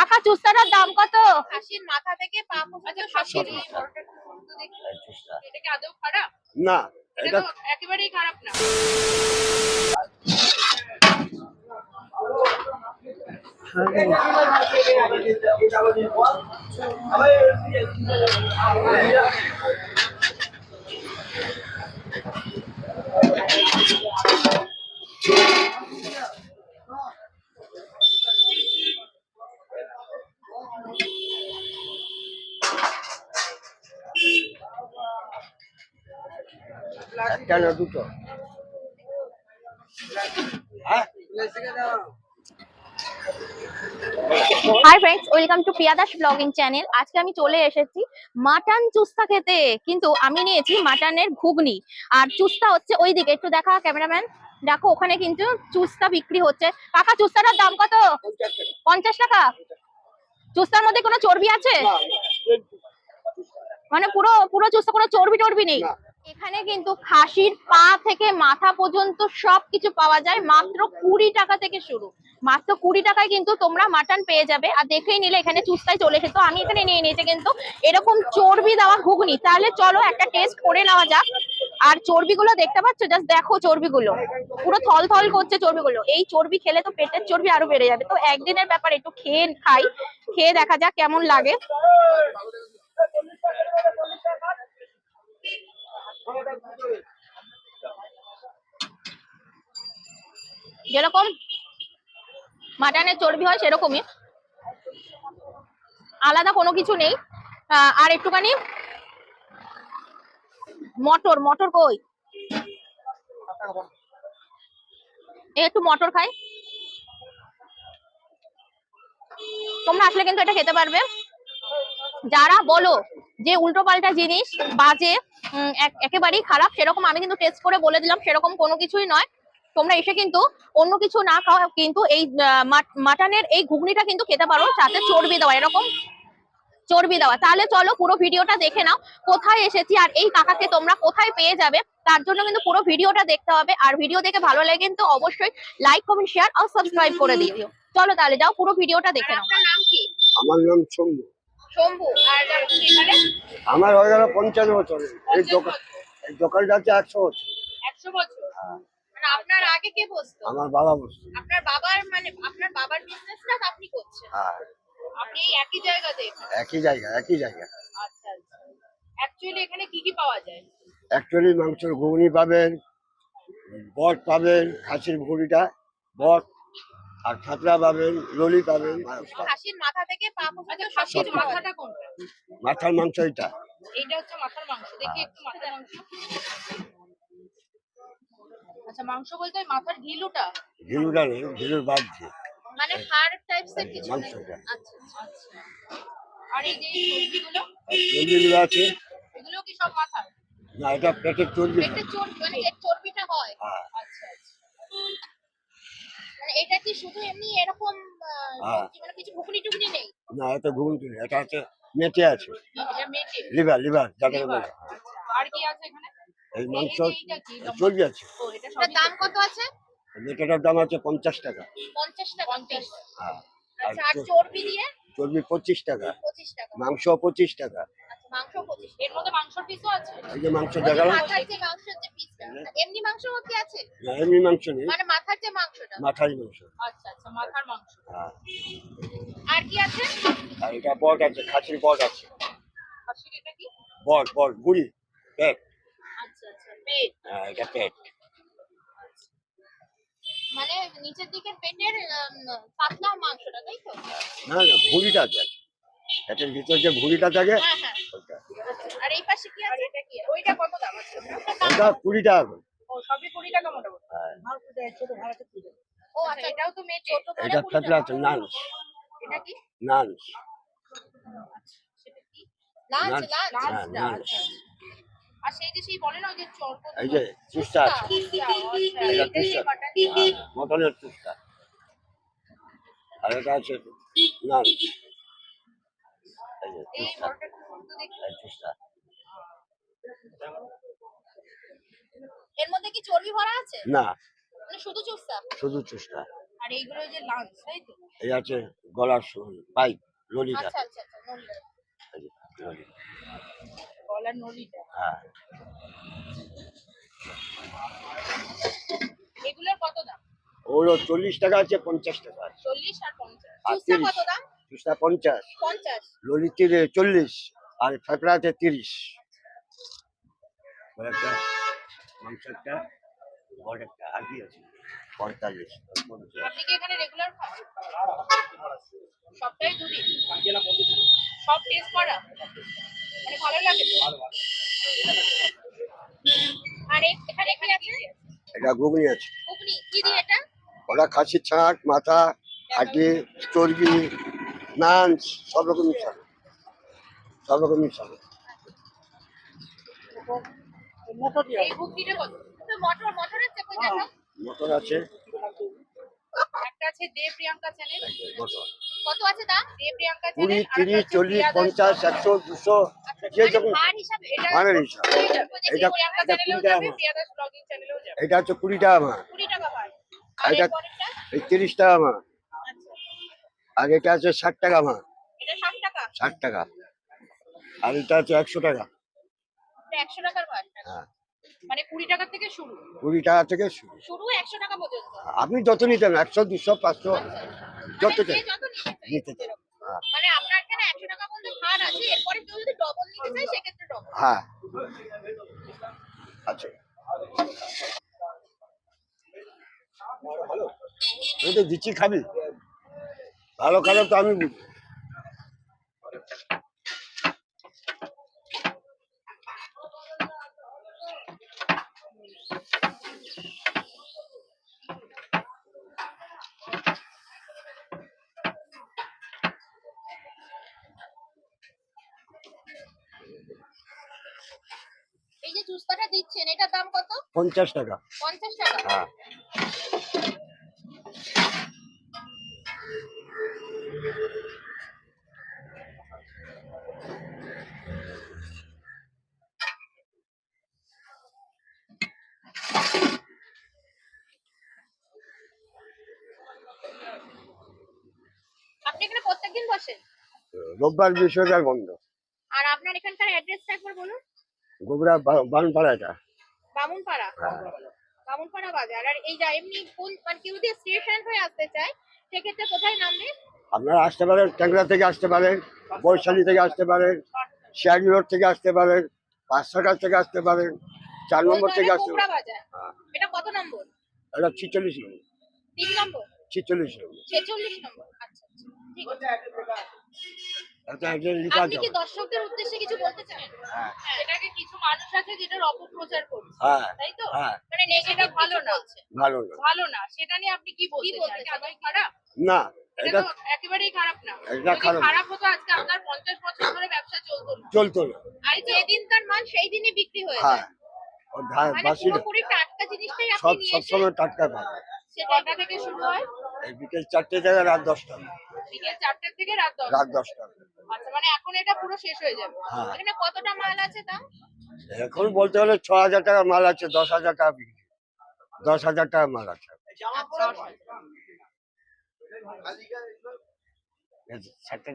কাকা চুস্তাটার দাম কত? খাসির মাথা থেকে পা পর্যন্ত খাসির এই বড়টা তো দেখি। এটা কি আদৌ খারাপ? না, এটা তো একেবারেই খারাপ না। একটা না দুটো? Hi friends, welcome to Priya Das blogging channel. আজকে আমি চলে এসেছি মাটন চুস্তা খেতে, কিন্তু আমি নিয়েছি মাটনের ঘুগনি। আর চুস্তা হচ্ছে ওইদিকে, একটু দেখা ক্যামেরাম্যান, দেখো ওখানে কিন্তু চুস্তা বিক্রি হচ্ছে। কাকা চুস্তাটার দাম কত? 50 টাকা। চুস্তার মধ্যে কোনো চর্বি আছে? মানে পুরো পুরো চুস্তা, কোনো চর্বি টর্বি নেই? এখানে কিন্তু খাসির পা থেকে মাথা পর্যন্ত সবকিছু পাওয়া যায় মাত্র 20 টাকা থেকে শুরু। মাত্র 20 টাকায় কিন্তু তোমরা মাটন পেয়ে যাবে। আর দেখেই নিলে এখানে চুস্তায় চলে এসে, তো আমি এখানে নিয়ে নিয়েছি কিন্তু এরকম চর্বি দেওয়া ঘুগনি। তাহলে চলো একটা টেস্ট করে নেওয়া যাক। আর চর্বিগুলো দেখতে পাচ্ছ, জাস্ট দেখো চর্বিগুলো পুরো থল থল করছে চর্বিগুলো। এই চর্বি খেলে তো পেটের চর্বি আরো বেড়ে যাবে। তো একদিনের ব্যাপার, একটু খেয়ে দেখা যাক কেমন লাগে। যেরকম মাটনের চর্বি হয় সেরকমই, আলাদা কোনো কিছু নেই। আর একটুখানি মটর, মটর কই, একটু মটর খাই। তোমরা আসলে কিন্তু এটা খেতে পারবে। যারা বলো যে উল্টো পাল্টা জিনিস বাজে, একেবারেই খারাপ, সেরকম আমি কিন্তু টেস্ট করে বলে দিলাম সেরকম কোনো কিছুই নয়। তোমরা এসে কিন্তু অন্য কিছু না খাও, কিন্তু এই মাটনের এই ঘুগনিটা কিন্তু খেতে পারো, যাতে চর্বি দেওয়া, এরকম চর্বি দেওয়া। তাহলে চলো পুরো ভিডিওটা দেখে নাও কোথায় এসেছি আর এই কাকাকে তোমরা কোথায় পেয়ে যাবে। তার জন্য কিন্তু পুরো ভিডিওটা দেখতে হবে। আর ভিডিও দেখে ভালো লাগে কিন্তু অবশ্যই লাইক, কমেন্ট, শেয়ার আর সাবস্ক্রাইব করে দিও। চলো তাহলে যাও পুরো ভিডিওটা দেখে নাও। আপনার নাম কি? আমার নাম শম্ভু। শম্ভু। আর এখানে আমার হয়ে গেল 50 বছর। এই দোকানটা আছে 100 বছর। 100 বছর? মানে আপনার আগে কে বসতো? আমার বাবা বসতো। আপনার বাবার, মানে আপনার বাবার বিজনেসটা আপনি করছেন? হ্যাঁ, আপনি এই একই জায়গাতে? একই জায়গা, একই জায়গা। আচ্ছা আচ্ছা। অ্যাকচুয়ালি এখানে কি কি পাওয়া যায়? অ্যাকচুয়ালি মাংসের ঘুগনি পাবেন, বট পাবেন, খাসির ঘুগনিটা বট, আর খাতরা পাবেন, ললি পাবেন। খাসির মাথা থেকে পা পর্যন্ত খাসির মাথাটা কোনটা? মাথার মাংস এটা। এইটা হচ্ছে মাথার মাংস। দেখি একটু মাথার মাংস। আচ্ছা, মাংস বলতে ওই মাথার ঘিলুটা? ঘিলুটা নেই, ঘিলুর বাদ দিয়ে মানে হাড় টাইপস এর কিছু? মাংসটা। আচ্ছা আচ্ছা। আর এই যে চর্বিগুলো? চর্বিগুলো আছে। এগুলো কি সব মাথার? না, এটা পেটের চর্বি। পেটের চর্বি, মানে এর চর্বিটা হয়? আচ্ছা আচ্ছা। মানে এটা কি শুধু এমনি এরকম মানে কিছু ঘুগনি টুগনি নেই? না, এটা ঘুগনি নেই, এটা আছে মেটে আছে। এটা মেটে? লিভার, লিভার যাকে বলে। আচ্ছা, আর কি আছে এখানে? এই মাংস এইটা কি চর্বি আছে। ও, এটা সব দাম কত আছে? মেটেটার দাম আছে 50 টাকা। 50 টাকা পিস? হ্যাঁ। আচ্ছা, আর চর্বি দিয়ে? চর্বি 25 টাকা। 25 টাকা। মাংস 25 টাকা। আচ্ছা, মাংস 25। এর মধ্যে মাংসর পিসও আছে? এই যে মাংস দেখালাম। মাথার যে মাংসের যে পিসটা, এমনি মাংস কি আছে? না, এমনি মাংস নেই, মানে মাথার যে মাংসটা? মাথারই মাংস। আচ্ছা আচ্ছা, মাথার মাংস। হ্যাঁ। আর কি আছে? আর এটা বট আছে, খাসির বট আছে। খাসির এটা কি? বট, বট গুড়ি, পেট। আচ্ছা আচ্ছা, পেট। হ্যাঁ, এটা পেট। মানে নিচের দিকের পেটের পাতলা মাংসটা, তাই তো? না না, ভুঁড়িটা আছে, পেটের ভিতর যে ভুঁড়িটা থাকে হ্যাঁ হ্যাঁ। ওটা। আর এই পাশে কি আছে? এটা কি? ওইটা কত দাম আছে? ওটা 20 টাকা করে। ও, সবই 20 টাকা মোটামুটি? হ্যাঁ। ও আচ্ছা, এটাও তো মেটে? এটা ফেটলা আছে, নানস। এটা কি? নানস। সেটা কি? লাঞ্চ? Naans, lunch? হ্যাঁ, নানস। আচ্ছা। আর সেই যে সেই বলে না ওই যে চর্বি, এই যে চুস্তা আছে, আচ্ছা, এটা এটা সেই চুস্তা। মাটন। হ্যাঁ, মটনের চুস্তা। আর এটা আছে নানস। এই যে এই চুস্তা, বড়টা তো দেখি। এই চুস্তা। এর মধ্যে কি চর্বি ভরা আছে? না, মানে শুধু চুস্তা? শুধু চুস্তা। আর এইগুলো যে লাঞ্চ তাই তো? এই আছে গলার পাইপ ললিটা। আচ্ছা আচ্ছা আচ্ছা, নড়লে। এই যে ললি। গলার নলিটা। হ্যাঁ, এগুলোর কত দাম? ওগুলো 40 টাকা আছে, 50 টাকা আছে, 40 আর 50। আর চুস্তা 30। কত দাম? চুষটা 50, 50। ললি 40, আর ফাঁকড়া আছে 30। একটা মাংস একটা, বড় একটা, আর কি আছে 45, 50। আপনি কি এখানে রেগুলার খান? সপ্তাহে দুদিন? সব টেস্ট করা? মানে ভালো লাগে তো? আর এখানে কি আছে? এটা ঘুগনি আছে, ঘুগনি কি দিয়ে এটা? ওটা খাসির ছাঁট, মাথা, হাঁটি, চর্বি, নান, সব রকম মিশানো, সব রকম মিশানো। এই ঘুগনিটা কত? তো মটর আছে কই দেখো? মটর আছে, একটা আছে দে প্রিয়াঙ্কা চ্যানেল। মটর কত আছে দাম? দে প্রিয়াঙ্কা 20, চ্যানেল। 30, 40, 50, 100, 200, যে যখন ভার হিসাবে এটা মানের হিসাব। এটা এটা প্রিয়াঙ্কা এটা চ্যানেলেও 20 টাকা যাবে, মাছ, প্রিয়াদাস ব্লগিং চ্যানেলেও যাবে। এটা হচ্ছে 20 টাকা মাছ, 20 টাকা ভার। আর এটা এর পরেরটা? এই 30 টাকা মাছ, আচ্ছা। আর এটা আছে 60 টাকা মাছ, এটা 60 টাকা। 60 টাকা, আর এটা আছে 100 টাকা। এটা 100 টাকার ভার। হ্যাঁ, মানে 20 টাকা থেকে শুরু। 20 টাকা থেকে শুরু। শুরু 100 টাকা পর্যন্ত। আপনি যত নিতেন, 100, 200, 500, যত মানে যে চাই যত নিতে চায়। নিতে চাই। হ্যাঁ, মানে আপনার এখানে 100 টাকা পর্যন্ত ভার আছে, এরপরে কেউ যদি ডবল নিতে চায় সেক্ষেত্রে ডবল। হ্যাঁ, আচ্ছা, আমি তো দিচ্ছি, খাবি? ভালো খারাপ তো আমি বুঝি। এই যে চুস্তাটা দিচ্ছেন এটার দাম কত? 50 টাকা। 50 টাকা। হ্যাঁ, আপনি এখানে প্রত্যেকদিন বসেন? রোববার বৃহস্পতিবার বন্ধ। আর আপনার এখানকার অ্যাড্রেসটা একবার বলুন। গোবরা বানপাড়া এটা। বামুনপাড়া। হ্যাঁ, বামুনপাড়া বাজার। আর এই যা এমনি কোন মানে কেউ যদি স্টেশন হয়ে আসতে চায় সেক্ষেত্রে কোথায় নামবে? আপনারা আসতে পারেন, ট্যাংরা থেকে আসতে পারেন, বৈশালী থেকে আসতে পারেন, শিয়ারি রোড থেকে আসতে পারেন, 5 টাকা থেকে আসতে পারেন, 4 নম্বর থেকে আসতে কোবরা পারেন। বাজার। হ্যাঁ, এটা কত নম্বর? এটা 46 নম্বর, 3 নম্বর? 46 নম্বর। 46 নম্বর। আচ্ছা আচ্ছা, ঠিক আছে। এটা একজন লিখা আপনি আছে। কি দর্শকদের উদ্দেশ্যে কিছু বলতে চান? হ্যাঁ, এটাকে কিছু মানুষ আছে যেটার অপপ্রচার করছে, হ্যাঁ, তাই তো? হ্যাঁ, মানে নেগেটিভ ভালো না। ভালো না। ভালো না, সেটা নিয়ে আপনি কি বলতে চান? সবাই খারাপ? না, এটা এটা তো একেবারেই খারাপ না। এটা যদি খারাপ না। খারাপ হতো আজকে আপনার 50 বছর ধরে ব্যবসা চলতো না। চলতো না। আর যেদিনকার মাল সেই দিনই বিক্রি হয়ে হ্যাঁ, যায়। ও ধার মানে বাসি না। পুরোপুরি টাটকা জিনিসটাই আপনি সব নিয়ে এসে সবসময় টাটকা পাবে। সে কটা থেকে শুরু হয়? এই বিকেল 4টে থেকে রাত 10টা। বিকেল 4টা থেকে রাত 10টা। রাত 10টা। আচ্ছা, মানে এখন এটা পুরো শেষ হয়ে যাবে। হ্যাঁ। এখানে কতটা মাল আছে তা? এখন বলতে হলে 6,000 টাকা মাল আছে, 10,000 টাকা বিক্রি, 10,000 টাকা মাল আছে। আচ্ছা। এই যে 7টা